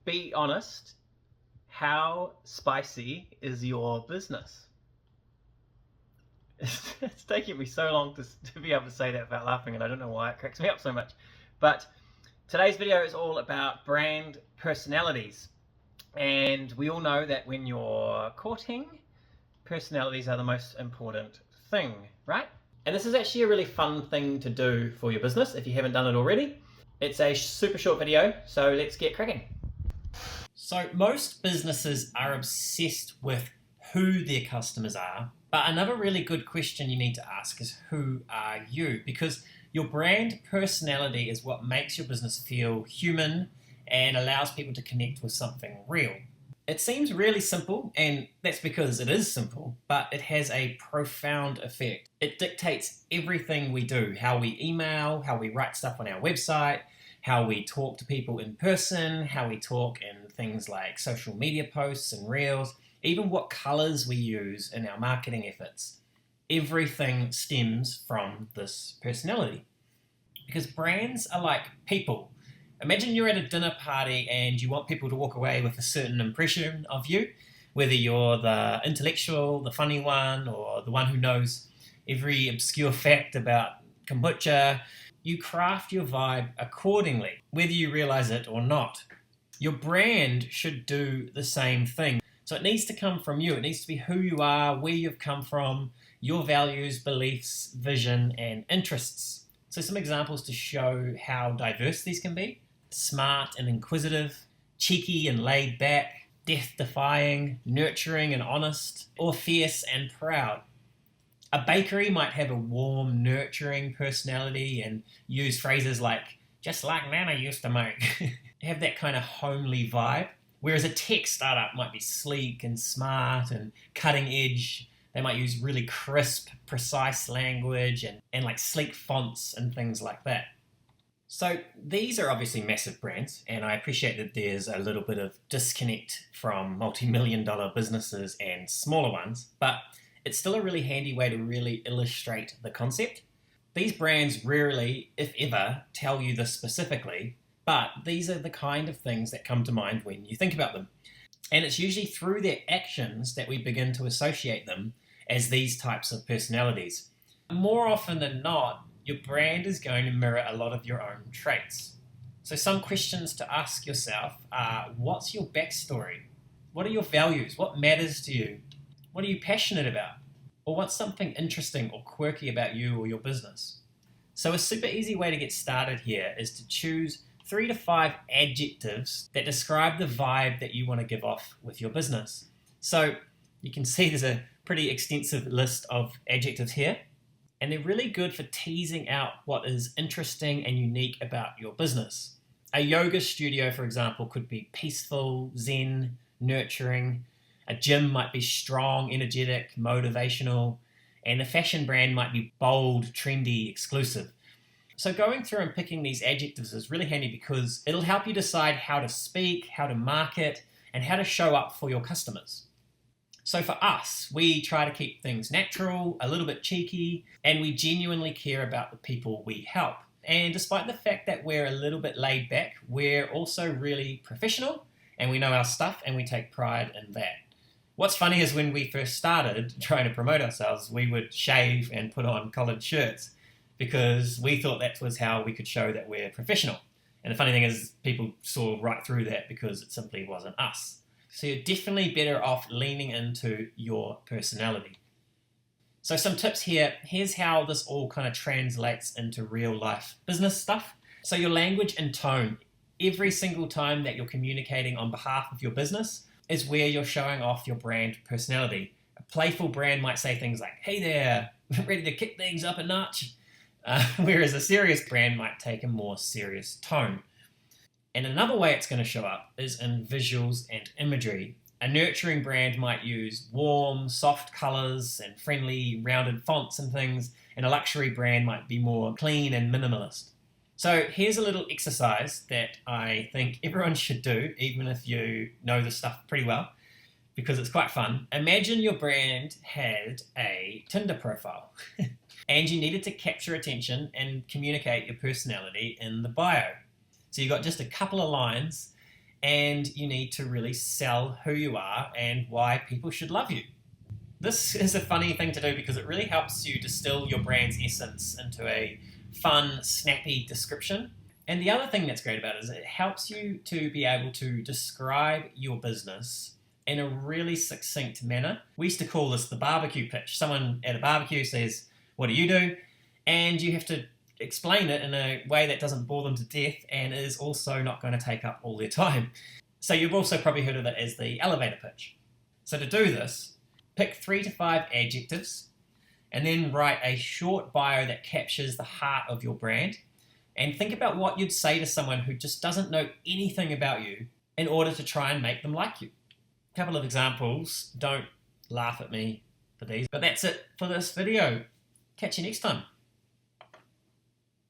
be honest, how spicy is your business? It's taking me so long to be able to say that without laughing, and I don't know why it cracks me up so much. But today's video is all about brand personalities. And we all know that when you're courting, personalities are the most important thing, right? And this is actually a really fun thing to do for your business if you haven't done it already. It's a super short video, so let's get cracking. So most businesses are obsessed with who their customers are, but another really good question you need to ask is who are you? Because your brand personality is what makes your business feel human and allows people to connect with something real. It seems really simple, and that's because it is simple, but it has a profound effect. It dictates everything we do, how we email, how we write stuff on our website, how we talk to people in person, how we talk in things like social media posts and reels, even what colors we use in our marketing efforts. Everything stems from this personality. Because brands are like people. Imagine you're at a dinner party and you want people to walk away with a certain impression of you, whether you're the intellectual, the funny one, or the one who knows every obscure fact about kombucha. You craft your vibe accordingly, whether you realize it or not. Your brand should do the same thing. So it needs to come from you. It needs to be who you are, where you've come from, your values, beliefs, vision, and interests. So some examples to show how diverse these can be. Smart and inquisitive, cheeky and laid back, death-defying, nurturing and honest, or fierce and proud. A bakery might have a warm, nurturing personality and use phrases like, just like Nana used to make. Have that kind of homely vibe. Whereas a tech startup might be sleek and smart and cutting edge. They might use really crisp, precise language and like sleek fonts and things like that. So these are obviously massive brands, and I appreciate that there's a little bit of disconnect from multi-million-dollar businesses and smaller ones, but it's still a really handy way to really illustrate the concept. These brands rarely, if ever, tell you this specifically, but these are the kind of things that come to mind when you think about them. And it's usually through their actions that we begin to associate them as these types of personalities. More often than not, your brand is going to mirror a lot of your own traits. So some questions to ask yourself are, what's your backstory? What are your values? What matters to you? What are you passionate about? Or what's something interesting or quirky about you or your business? So a super easy way to get started here is to choose 3 to 5 adjectives that describe the vibe that you want to give off with your business. So you can see there's a pretty extensive list of adjectives here, and they're really good for teasing out what is interesting and unique about your business. A yoga studio, for example, could be peaceful, zen, nurturing. A gym might be strong, energetic, motivational, and a fashion brand might be bold, trendy, exclusive. So going through and picking these adjectives is really handy because it'll help you decide how to speak, how to market, and how to show up for your customers. So for us, we try to keep things natural, a little bit cheeky, and we genuinely care about the people we help. And despite the fact that we're a little bit laid back, we're also really professional, and we know our stuff, and we take pride in that. What's funny is when we first started trying to promote ourselves, we would shave and put on collared shirts because we thought that was how we could show that we're professional. And the funny thing is people saw right through that because it simply wasn't us. So you're definitely better off leaning into your personality. So some tips here. Here's how this all kind of translates into real life business stuff. So your language and tone. Every single time that you're communicating on behalf of your business is where you're showing off your brand personality. A playful brand might say things like, hey there, ready to kick things up a notch. Whereas a serious brand might take a more serious tone. And another way it's going to show up is in visuals and imagery. A nurturing brand might use warm, soft colors and friendly, rounded fonts and things, and a luxury brand might be more clean and minimalist. So here's a little exercise that I think everyone should do, even if you know this stuff pretty well, because it's quite fun. Imagine your brand had a Tinder profile and you needed to capture attention and communicate your personality in the bio. So you got just a couple of lines and you need to really sell who you are and why people should love you. This is a funny thing to do because it really helps you distill your brand's essence into a fun, snappy description. And the other thing that's great about it is it helps you to be able to describe your business in a really succinct manner. We used to call this the barbecue pitch. Someone at a barbecue says, "What do you do?" And you have to explain it in a way that doesn't bore them to death and is also not going to take up all their time. So you've also probably heard of it as the elevator pitch. So to do this, pick 3 to 5 adjectives and then write a short bio that captures the heart of your brand. And think about what you'd say to someone who just doesn't know anything about you in order to try and make them like you. A couple of examples. Don't laugh at me for these. But that's it for this video. Catch you next time.